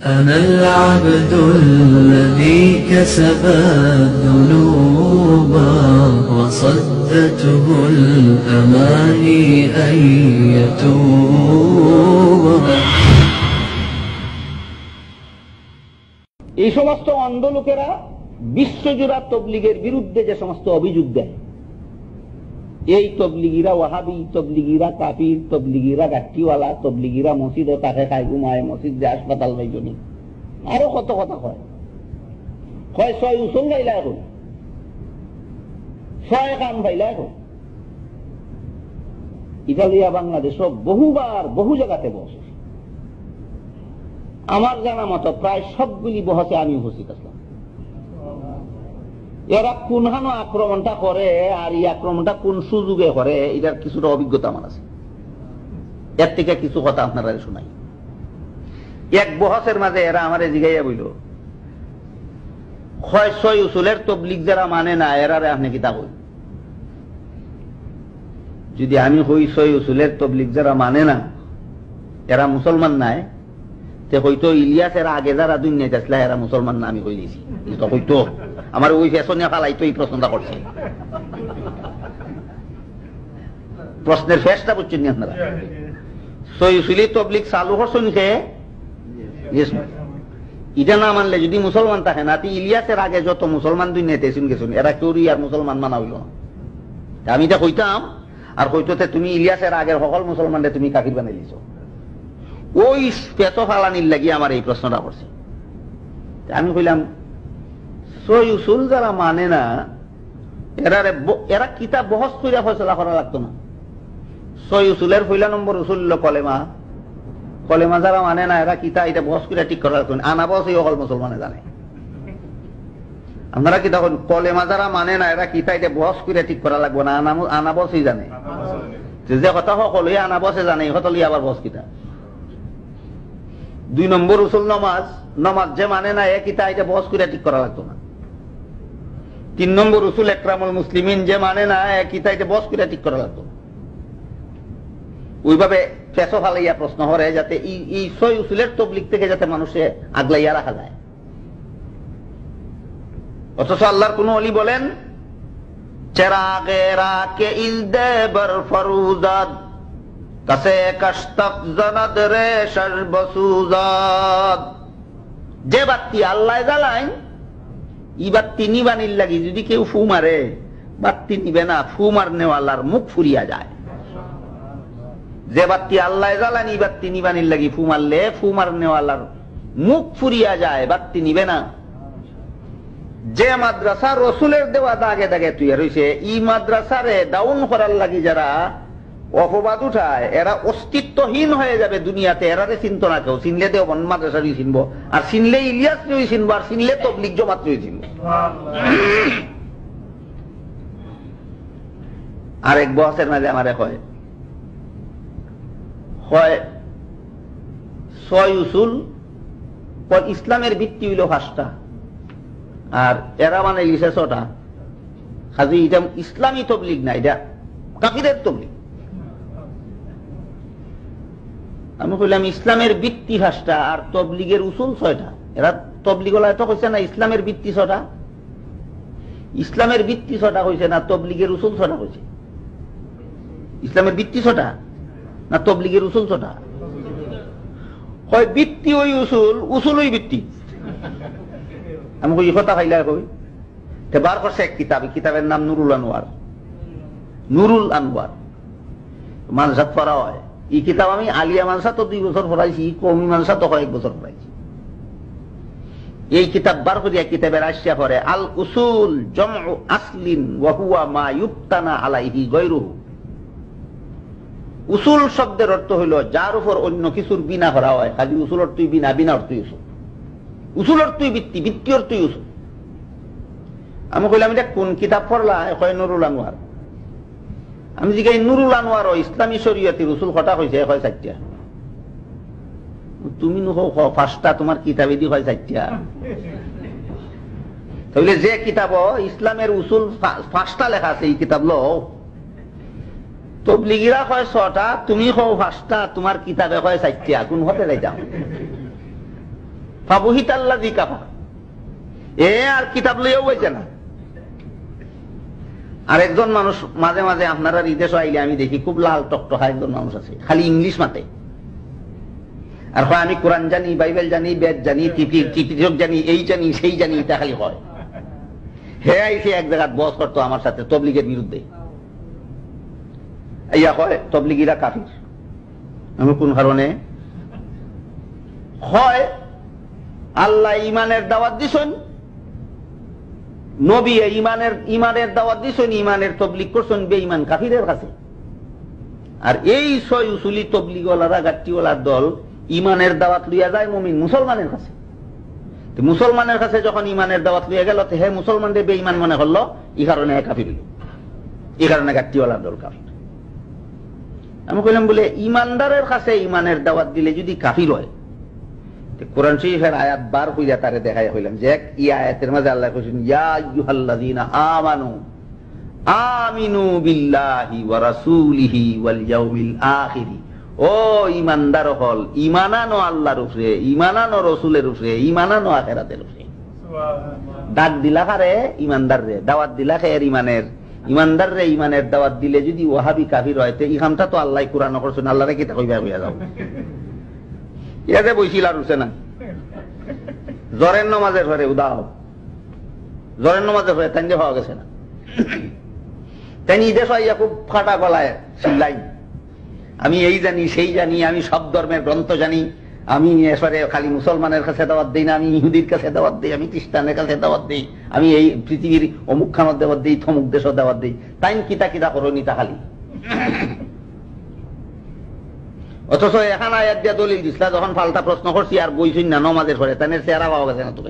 أنا العبد الذي كسب الذنوب وصدته الأماني أن يتوب। এই সমস্ত অন্ধ লোকেরা বিশ্বজোড়া তবলিগের বিরুদ্ধে যে সমস্ত অভিযোগ দেয়, এই তবলিগিরা ওয়াহাবি, তবলিগিরা কাফির, তবলিগিরা গাট্টিওয়ালা, তবলিগিরা মসজিদ ও তাকে খাই ঘুমায়, মসজিদ যে হাসপাতাল ভাইজনী, আরো কত কথা কয়। ছয় উসুল ভাইলা এখন, ছয় কাম ভাইলা এখন। ইতালিয়া বাংলাদেশ বহুবার বহু জায়গাতে বসে, আমার জানা মতো প্রায় সবগুলি বহসে আমি উপস্থিত আসলাম। এরা কোনখানো আক্রমণটা করে আর এই আক্রমণটা কোন সুযোগে করে, এটার কিছুটা অভিজ্ঞতা আমার আছে। এর থেকে কিছু কথা আপনারা শোনাই। এক বহসের মাঝে এরা আমারে জিগাইয়া বইল, ছয় উসুলের তবলিগ যারা মানে না এরারে আপনি কিতা বই। যদি আমি হই ছয় উসুলের তবলিগ যারা মানে না এরা মুসলমান নাই, হয়তো ইলিয়াসের আগে যারা দুনিয়াতে আসলে এরা মুসলমান না আমি কইলেছি। হয়তো আমার ওই ফ্যাশনে ফালাইতো এই প্রশ্নটা করছে। প্রশ্নের ফেসটা বুঝছেন নি আপনারা? সৈয়সুলি তবলিগ চালু করছেন কে? এটা না মানলে যদি মুসলমান থাকে না, ইলিয়াসের আগে যত মুসলমান দুনিয়াতে এসেন গেছেন এরা কেউ আর মুসলমান মানা হইল না। আমি এটা কইতাম আর কইতে তুমি ইলিয়াসের আগের সকল মুসলমানরে তুমি কাফির বানাই দিছো। ওই পেট ফালানির লাগি আমার এই প্রশ্নটা করছে। আমি কইলাম ছয় উসুল যারা মানে না এরা কিতাব বহস করে ফয়সলা করা লাগতো না। ছয় উসুলের পয়লা নম্বর উসুল কলেমা। কলেমা যারা মানে না এরা কিতা এটা বহস করে ঠিক করা লাগতো না। আনাবস এই সকল মুসলমানে জানে। আপনারা কি তখন কলেমা যারা মানে না এরা কিতা এটা বহস করে ঠিক করা লাগবো না, আনাবসই জানে। যে কথা সকলে আনাবসে জানে হতলি আবার বস কিতা। 2 নম্বর উসুল নমাজ। নমাজ যে মানে না এ কিতা এটা বহস করে ঠিক করা লাগতো না। 3 নম্বর উসুল ইকরামুল মুসলিমিন যে মানে না এ কিতা এটা বহস করে ঠিক করা লাগতো না। ওইভাবে ফেসো ফালাইয়া প্রশ্ন হরে যাতে এই ছয় উসুলের তবলিগ থেকে যাতে মানুষে আগলাইয়া রাখা যায়। অথচ আল্লাহর কোন ওলি বলেন চেরাগে রাকে ইলদে বর ফরুজাদ কাছে কাশতাক জানাদ রে সর্বসুজাদ। যে বাতি আল্লাহ জ্বালায় ই বাতি নিবানির লাগি যদি কেউ ফু মারে, বাতি নিবে না, ফু মারনেওয়ালার মুখ ফুরিয়া যায়। যে বাতি আল্লাহ জ্বালান ই বাতি নিবানির লাগি ফু মারলে ফু মারনেওয়ালার মুখ ফুরিয়া যায়, বাতি নিবে না। যে মাদ্রাসা রসুলের দেওয়া দাগে দাগে তুই রয়েছে, ই মাদ্রাসারে ডাউন করার লাগি যারা অপবাদ উঠায় এরা অস্তিত্বহীন হয়ে যাবে দুনিয়াতে। এরারে চিনত না কেউ। চিনলে দেওবন্দ মাদ্রাসারই চিনবো, আর চিনলে ইলিয়াস নই চিনবো, আর চিনলে তবলিগ জমাত নই চিনবো। আরেক বহসের মাঝে আমারে হয় ছয় উসুল ইসলামের ভিত্তি হইল 5টা, আর এরা মানে লিখে 6টা। খালি এটা ইসলামী তবলিগ না, এটা কাফিরের তবলিগ। আমি কইলাম ইসলামের ভিত্তি 5টা আর তবলিগের উসুল 6টা। এরা তবলিগলা এত কইছে না ইসলামের ভিত্তি 6টা। ইসলামের ভিত্তি 6টা কইছে না, তবলিগের উসুল 6টা কইছে। ইসলামের ভিত্তি 6টা না তবলিগের উসুল 6টা? হয় ভিত্তি ওই উসুল, উসুল ওই ভিত্তি। আমি কই কথা খাইলা কই বার করছে এক কিতাব, কিতাবের নাম নুরুল আনোয়ার। নুরুল আনোয়ার মানসাত পড়া হয়। এই কিতাব আমি আলিয়া মানসা তো 2 বছর পড়াইছি, কৌমি মানসা তো 1 বছর পড়াইছি। এই কিতাব বার করিয়া কিতাবের আসিয়া পড়ে আল উসুল জামউ আসলিন ওয়া হুয়া মা ইউবতানা আলাইহি গায়রুহু। উসুল শব্দের অর্থ হইল যার উপর অন্য কিছুর বিনা করা হয়। খালি উসুল অর্থই বিনা, বিনা অর্থই উসুল। উসুল অর্থই ভিত্তি, ভিত্তি অর্থই উসুল। আমি কইলাম এটা কোন কিতাব পড়লা? কয় নুরুল আনোয়ার। আমি জিজ্ঞাসা নুরুল আনোয়ার ও ইসলামী শরীয়তের উসুল কটা হয়েছে? কয় 4টা। তুমি নুহো 5টা, তোমার কিতাবে দি হয় 4টা। তাহলে যে কিতাব ইসলামের উসুল 5টা লেখা আছে এই কিতাব লো, তবলিগিরা কয় 6টা, তুমি কও 5টা, তোমার কিতাবে কয় 4টা। কোন হতে যাইতাম? ফাবুহিতাল্লাযী কাফার, এ আর কিতাব লইয়াও বইছে না। আর একজন মানুষ মাঝে মাঝে আপনারা বিদেশ আইলে আমি দেখি খুব লাল টকটকা একজন মানুষ আছে, খালি ইংলিশ মাতে, আর হয় আমি কোরআন জানি, বাইবেল জানি, বেদ জানি, ত্রিপিটক জানি, এই জানি সেই জানি, এটা খালি হয়। হে আইসে এক জায়গায় বস করতো আমার সাথে তবলিগের বিরুদ্ধে, ইয়া হয় তবলিগিরা কাফির। আমি কোন কারণে হয় আল্লাহ ইমানের দাওয়াত দিছেন, নবী ইমানের দাওয়াত দিছেন, ইমানের তবলিগ করছেন বেঈমান কাফিরের কাছে। আর এই ছয় উসুলি তবলিগওয়ালারা, গাট্টিওয়ালার দল ইমানের দাওয়াত লইয়া যায় মুমিন মুসলমানের কাছে। মুসলমানের কাছে যখন ইমানের দাওয়াত লইয়া গেল, হে মুসলমানদের বেঈমান মনে করলো, এই কারণে কাফির হইল, এই কারণে গাট্টিওয়ালার দল কাফির। আমি কইলাম বলে ইমানদারের কাছে ইমানের দাওয়াত দিলে যদি কাফির হয়, কোরআন শরীফের আয়াত বার হইয়া তারে দেখাই হইলাম যে এই আয়াতের মাঝে আল্লাহ কইছেন ইয়া আইয়ুহাল্লাযীনা আমানু আমিনু বিল্লাহি ওয়া রাসূলিহি ওয়াল ইয়াউমিল আখির। ও ঈমানদার হল, ঈমান আনো আল্লাহর উপরে, ঈমান আনো রাসূলের উপরে, ঈমান আনো আখিরাতের উপরে। ডাক দিলা কারে? ঈমানদার রে। দাওয়াত দিলা খের ঈমানের, ঈমানদার রে ঈমানের দাওয়াত দিলে যদি ওয়াহাবি কাফির হয়, তে ইখামটা তো আল্লাহ কুরআন করছেন, আল্লাহরে কি তা কইবা হইয়া যাও। ইয়াতে বইছিল আর উঠছে না। জরের নমাজের ঘরে উদাহ, জরের নমাজের ঘরে তাই পাওয়া গেছে না। তাই ঈদে সাইয়া খুব ফাটা গলায় চিল্লাই, আমি এই জানি সেই জানি, আমি সব ধর্মের গ্রন্থ জানি, আমি এসরে খালি মুসলমানের কাছে দাওয়াত দিই না, আমি ইহুদির কাছে দাওয়াত দিই, আমি খ্রিস্টানের কাছে দাওয়াত দিই, আমি এই পৃথিবীর অমুক খানত দাওয়াত দিই, থমুক দেশও দাওয়াত দিই। তাই কিতা কিতা করো নিতা খালি। অথচ এখানে আয়াত দিয়া দলিল দিছিলা, যখন পাল্টা প্রশ্ন করছি আর বইছুন না নমাজের পরে, তাই চেহারা পাওয়া গেছে না তো।